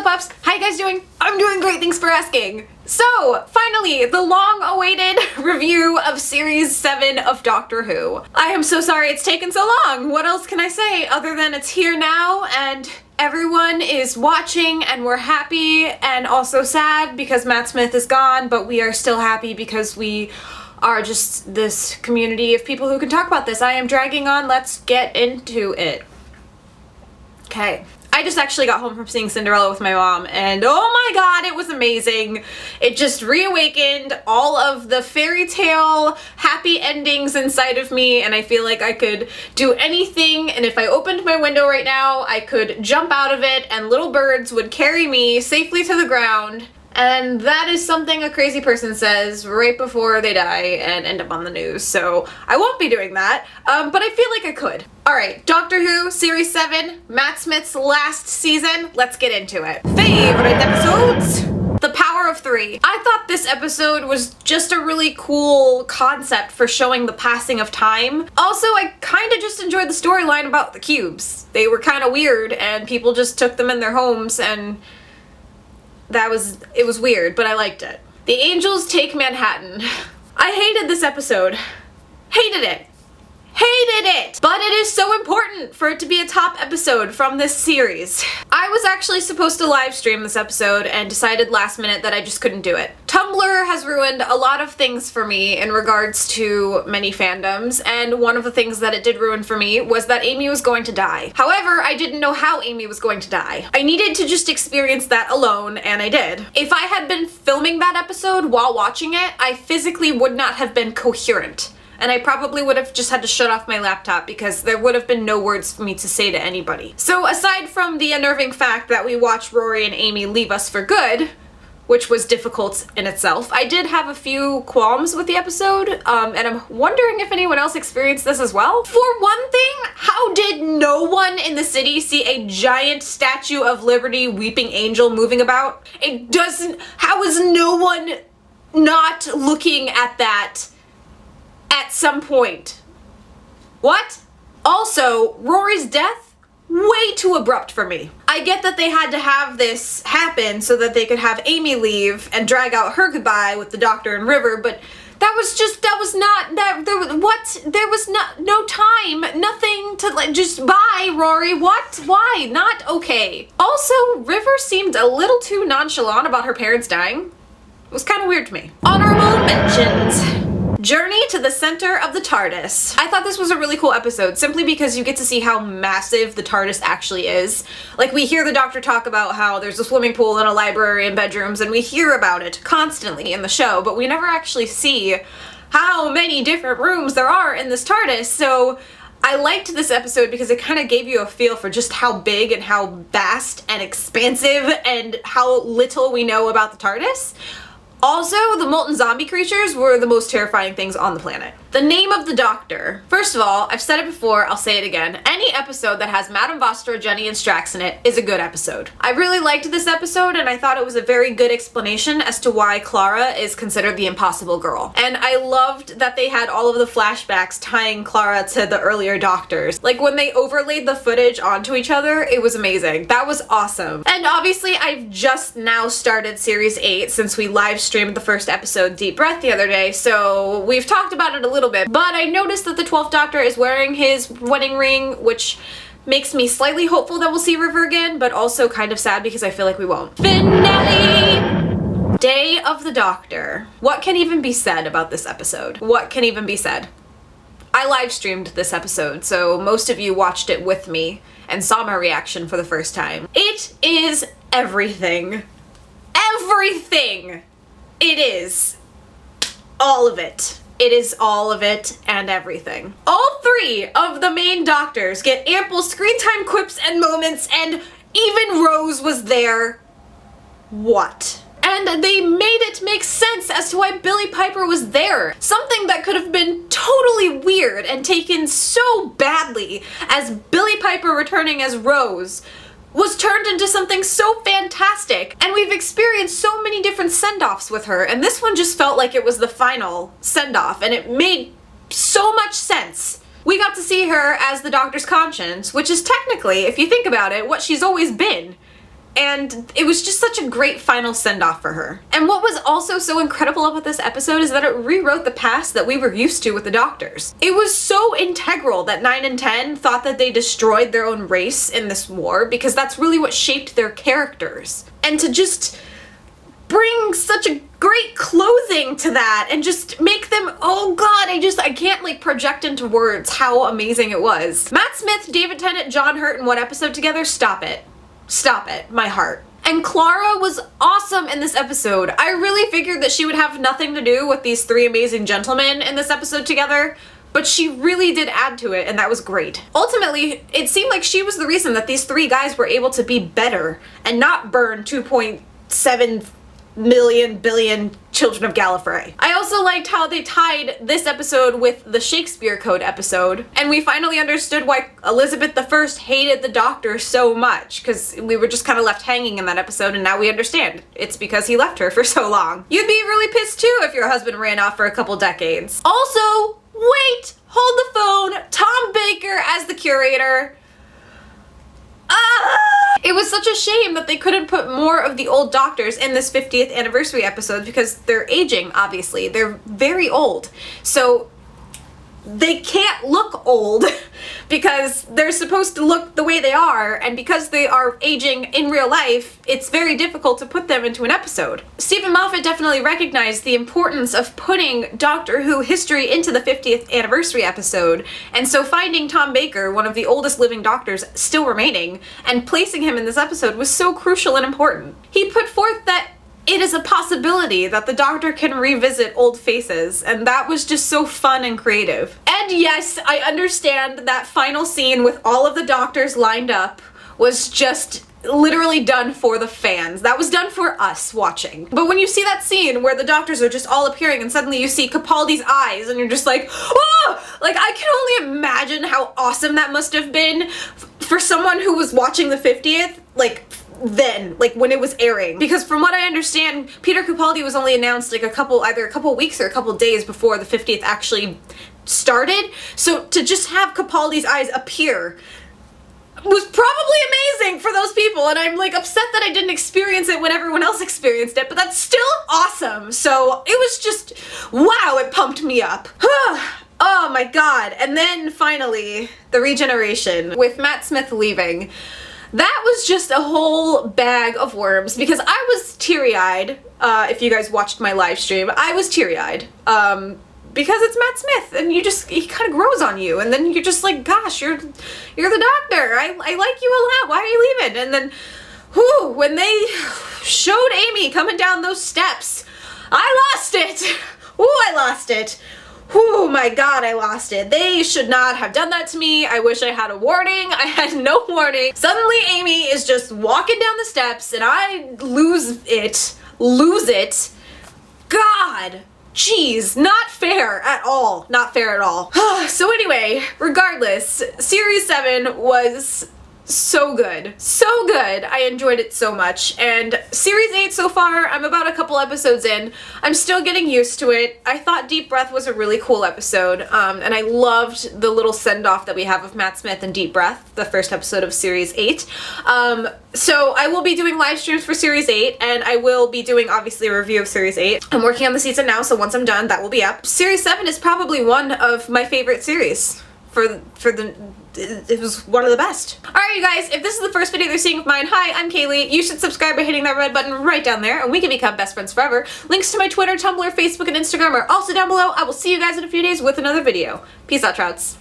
pups? How you guys doing? I'm doing great, thanks for asking. So, finally, the long-awaited review of Series 7 of Doctor Who. I am so sorry it's taken so long. What else can I say other than it's here now and everyone is watching and we're happy and also sad because Matt Smith is gone, but we are still happy because we are just this community of people who can talk about this. I am dragging on, let's get into it. Okay. I just actually got home from seeing Cinderella with my mom and oh my god, it was amazing. It just reawakened all of the fairy tale happy endings inside of me and I feel like I could do anything, and if I opened my window right now, I could jump out of it and little birds would carry me safely to the ground. And that is something a crazy person says right before they die and end up on the news, so I won't be doing that, but I feel like I could. Alright, Doctor Who, Series 7, Matt Smith's last season, let's get into it. Favorite episodes? The Power of Three. I thought this episode was just a really cool concept for showing the passing of time. Also, I kinda just enjoyed the storyline about the cubes. They were kinda weird and people just took them in their homes and it was weird, but I liked it. The Angels Take Manhattan. I hated this episode. Hated it. Hated it! But it is so important for it to be a top episode from this series. I was actually supposed to live stream this episode and decided last minute that I just couldn't do it. Tumblr has ruined a lot of things for me in regards to many fandoms, and one of the things that it did ruin for me was that Amy was going to die. However, I didn't know how Amy was going to die. I needed to just experience that alone, and I did. If I had been filming that episode while watching it, I physically would not have been coherent. And I probably would have just had to shut off my laptop because there would have been no words for me to say to anybody. So aside from the unnerving fact that we watched Rory and Amy leave us for good, which was difficult in itself, I did have a few qualms with the episode, and I'm wondering if anyone else experienced this as well. For one thing, how did no one in the city see a giant Statue of Liberty weeping angel moving about? How is no one not looking at that at some point? What? Also, Rory's death? Way too abrupt for me. I get that they had to have this happen so that they could have Amy leave and drag out her goodbye with the Doctor and River, but there was no time, nothing to like, just bye, Rory, what? Why? Not okay. Also, River seemed a little too nonchalant about her parents dying. It was kind of weird to me. Honorable mentions. Journey to the Center of the TARDIS. I thought this was a really cool episode simply because you get to see how massive the TARDIS actually is. Like, we hear the Doctor talk about how there's a swimming pool and a library and bedrooms, and we hear about it constantly in the show, but we never actually see how many different rooms there are in this TARDIS. So I liked this episode because it kind of gave you a feel for just how big and how vast and expansive and how little we know about the TARDIS. Also, the molten zombie creatures were the most terrifying things on the planet. The name of the Doctor. First of all, I've said it before, I'll say it again. Any episode that has Madame Vostra, Jenny, and Strax in it is a good episode. I really liked this episode and I thought it was a very good explanation as to why Clara is considered the impossible girl. And I loved that they had all of the flashbacks tying Clara to the earlier Doctors. Like, when they overlaid the footage onto each other, it was amazing. That was awesome. And obviously, I've just now started Series 8 since we live streamed the first episode, Deep Breath, the other day, so we've talked about it a little bit, but I noticed that the 12th Doctor is wearing his wedding ring, which makes me slightly hopeful that we'll see River again, but also kind of sad because I feel like we won't. Finale! Day of the Doctor. What can even be said about this episode? What can even be said? I live streamed this episode, so most of you watched it with me and saw my reaction for the first time. It is everything. Everything! It is all of it. It is all of it and everything. All three of the main Doctors get ample screen time quips and moments, and even Rose was there. What? And they made it make sense as to why Billie Piper was there. Something that could have been totally weird and taken so badly as Billie Piper returning as Rose was turned into something so fantastic, and we've experienced so many different send-offs with her, and this one just felt like it was the final send-off, and it made so much sense. We got to see her as the Doctor's conscience, which is technically, if you think about it, what she's always been. And it was just such a great final send-off for her. And what was also so incredible about this episode is that it rewrote the past that we were used to with the Doctors. It was so integral that 9 and 10 thought that they destroyed their own race in this war, because that's really what shaped their characters. And to just bring such a great clothing to that and just make them, oh god, I can't like project into words how amazing it was. Matt Smith, David Tennant, John Hurt in one episode together? Stop it. Stop it. My heart. And Clara was awesome in this episode. I really figured that she would have nothing to do with these three amazing gentlemen in this episode together, but she really did add to it, and that was great. Ultimately, it seemed like she was the reason that these three guys were able to be better and not burn 2.7 million billion children of Gallifrey. I also liked how they tied this episode with the Shakespeare Code episode, and we finally understood why Elizabeth I hated the Doctor so much, because we were just kind of left hanging in that episode, and now we understand. It's because he left her for so long. You'd be really pissed too if your husband ran off for a couple decades. Also, wait! Hold the phone! Tom Baker as the curator. It was such a shame that they couldn't put more of the old Doctors in this 50th anniversary episode, because they're aging, obviously. They're very old. So they can't look old because they're supposed to look the way they are, and because they are aging in real life, it's very difficult to put them into an episode. Stephen Moffat definitely recognized the importance of putting Doctor Who history into the 50th anniversary episode, and so finding Tom Baker, one of the oldest living Doctors still remaining, and placing him in this episode was so crucial and important. He put forth that it is a possibility that the Doctor can revisit old faces, and that was just so fun and creative. And yes, I understand that final scene with all of the Doctors lined up was just literally done for the fans. That was done for us watching. But when you see that scene where the Doctors are just all appearing and suddenly you see Capaldi's eyes and you're just like, oh! Like, I can only imagine how awesome that must have been for someone who was watching the 50th, like, then, like when it was airing. Because from what I understand, Peter Capaldi was only announced like either a couple weeks or a couple days before the 50th actually started. So to just have Capaldi's eyes appear was probably amazing for those people, and I'm like upset that I didn't experience it when everyone else experienced it, but that's still awesome. So it was just, wow, it pumped me up. Oh my god. And then finally, the regeneration with Matt Smith leaving. That was just a whole bag of worms, because I was teary-eyed. If you guys watched my live stream, I was teary-eyed. Because it's Matt Smith, and he kind of grows on you, and then you're just like, gosh, you're the Doctor. I like you a lot. Why are you leaving? And then, whew, when they showed Amy coming down those steps, I lost it. Ooh, I lost it. Oh my god, I lost it. They should not have done that to me. I wish I had a warning. I had no warning. Suddenly Amy is just walking down the steps and I lose it. Lose it. God. Jeez, not fair at all. Not fair at all. So anyway, regardless, Series 7 was so good. So good. I enjoyed it so much. And Series 8 so far, I'm about a couple episodes in. I'm still getting used to it. I thought Deep Breath was a really cool episode, and I loved the little send-off that we have of Matt Smith and Deep Breath, the first episode of Series 8. So I will be doing live streams for Series 8, and I will be doing, obviously, a review of Series 8. I'm working on the season now, so once I'm done, that will be up. Series 7 is probably one of my favorite series. It was one of the best. Alright you guys, if this is the first video they're seeing of mine, hi, I'm Kayleigh. You should subscribe by hitting that red button right down there, and we can become best friends forever. Links to my Twitter, Tumblr, Facebook, and Instagram are also down below. I will see you guys in a few days with another video. Peace out, Trouts.